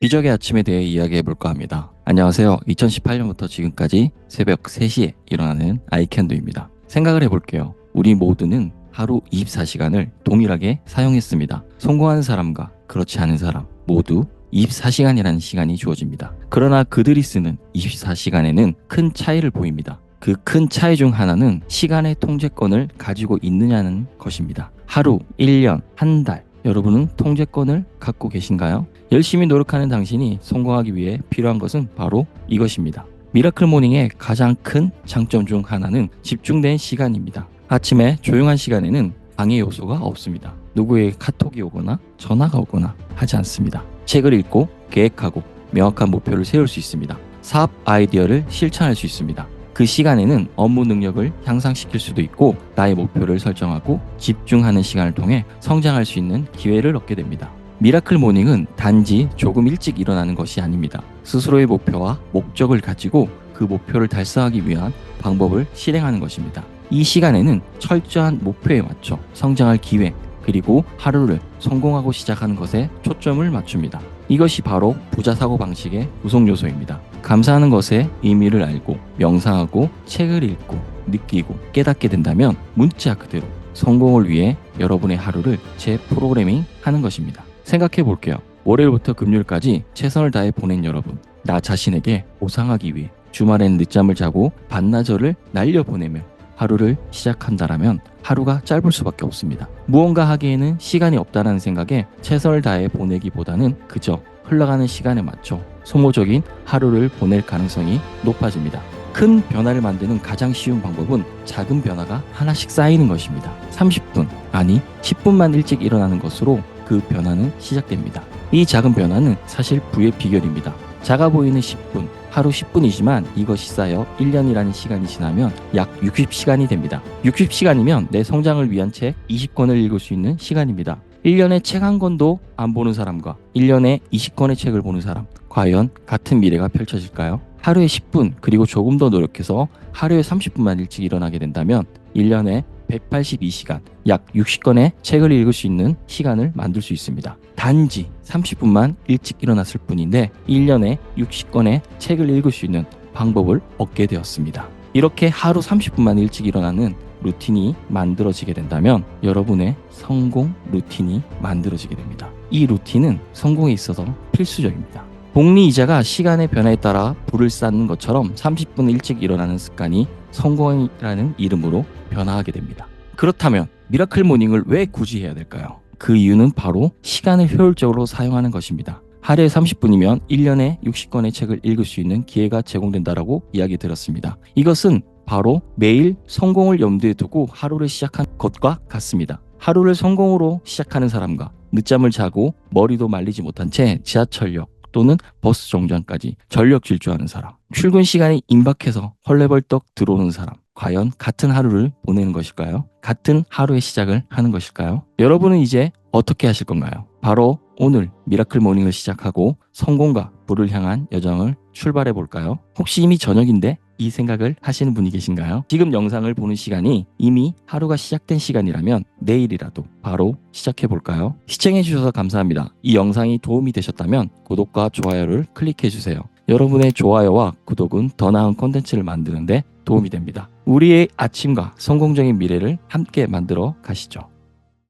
기적의 아침에 대해 이야기해 볼까 합니다. 안녕하세요. 2018년부터 지금까지 새벽 3시에 일어나는 아이캔도입니다. 생각을 해볼게요. 우리 모두는 하루 24시간을 동일하게 사용했습니다. 성공한 사람과 그렇지 않은 사람 모두 24시간이라는 시간이 주어집니다. 그러나 그들이 쓰는 24시간에는 큰 차이를 보입니다. 그 큰 차이 중 하나는 시간의 통제권을 가지고 있느냐는 것입니다. 하루, 1년, 한 달, 여러분은 통제권을 갖고 계신가요? 열심히 노력하는 당신이 성공하기 위해 필요한 것은 바로 이것입니다. 미라클 모닝의 가장 큰 장점 중 하나는 집중된 시간입니다. 아침에 조용한 시간에는 방해 요소가 없습니다. 누구의 카톡이 오거나 전화가 오거나 하지 않습니다. 책을 읽고 계획하고 명확한 목표를 세울 수 있습니다. 사업 아이디어를 실천할 수 있습니다. 그 시간에는 업무 능력을 향상시킬 수도 있고 나의 목표를 설정하고 집중하는 시간을 통해 성장할 수 있는 기회를 얻게 됩니다. 미라클 모닝은 단지 조금 일찍 일어나는 것이 아닙니다. 스스로의 목표와 목적을 가지고 그 목표를 달성하기 위한 방법을 실행하는 것입니다. 이 시간에는 철저한 목표에 맞춰 성장할 기회 그리고 하루를 성공하고 시작하는 것에 초점을 맞춥니다. 이것이 바로 부자 사고방식의 구성 요소입니다. 감사하는 것의 의미를 알고 명상하고 책을 읽고 느끼고 깨닫게 된다면 문자 그대로 성공을 위해 여러분의 하루를 재프로그래밍 하는 것입니다. 생각해 볼게요. 월요일부터 금요일까지 최선을 다해 보낸 여러분, 나 자신에게 보상하기 위해 주말엔 늦잠을 자고 반나절을 날려보내며 하루를 시작한다라면 하루가 짧을 수밖에 없습니다. 무언가 하기에는 시간이 없다는 생각에 최선을 다해 보내기보다는 그저 흘러가는 시간에 맞춰 소모적인 하루를 보낼 가능성이 높아집니다. 큰 변화를 만드는 가장 쉬운 방법은 작은 변화가 하나씩 쌓이는 것입니다. 30분, 아니 10분만 일찍 일어나는 것으로 그 변화는 시작됩니다. 이 작은 변화는 사실 부의 비결입니다. 작아 보이는 10분, 하루 10분이지만 이것이 쌓여 1년이라는 시간이 지나면 약 60시간이 됩니다. 60시간이면 내 성장을 위한 책 20권을 읽을 수 있는 시간입니다. 1년에 책 한 권도 안 보는 사람과 1년에 20권의 책을 보는 사람, 과연 같은 미래가 펼쳐질까요? 하루에 10분 그리고 조금 더 노력해서 하루에 30분만 일찍 일어나게 된다면 1년에 182시간, 약 60권의 책을 읽을 수 있는 시간을 만들 수 있습니다. 단지 30분만 일찍 일어났을 뿐인데 1년에 60권의 책을 읽을 수 있는 방법을 얻게 되었습니다. 이렇게 하루 30분만 일찍 일어나는 루틴이 만들어지게 된다면 여러분의 성공 루틴이 만들어지게 됩니다. 이 루틴은 성공에 있어서 필수적입니다. 복리이자가 시간의 변화에 따라 불을 쌓는 것처럼 30분 일찍 일어나는 습관이 성공이라는 이름으로 변화하게 됩니다. 그렇다면 미라클 모닝을 왜 굳이 해야 될까요? 그 이유는 바로 시간을 효율적으로 사용하는 것입니다. 하루에 30분이면 1년에 60권의 책을 읽을 수 있는 기회가 제공된다라고 이야기 드렸습니다. 이것은 바로 매일 성공을 염두에 두고 하루를 시작한 것과 같습니다. 하루를 성공으로 시작하는 사람과 늦잠을 자고 머리도 말리지 못한 채 지하철역 또는 버스 정류장까지 전력 질주하는 사람, 출근 시간이 임박해서 헐레벌떡 들어오는 사람, 과연 같은 하루를 보내는 것일까요? 같은 하루의 시작을 하는 것일까요? 여러분은 이제 어떻게 하실 건가요? 바로 오늘 미라클 모닝을 시작하고 성공과 부를 향한 여정을 출발해 볼까요? 혹시 이미 저녁인데 이 생각을 하시는 분이 계신가요? 지금 영상을 보는 시간이 이미 하루가 시작된 시간이라면 내일이라도 바로 시작해 볼까요? 시청해 주셔서 감사합니다. 이 영상이 도움이 되셨다면 구독과 좋아요를 클릭해 주세요. 여러분의 좋아요와 구독은 더 나은 콘텐츠를 만드는데 도움이 됩니다. 우리의 아침과 성공적인 미래를 함께 만들어 가시죠.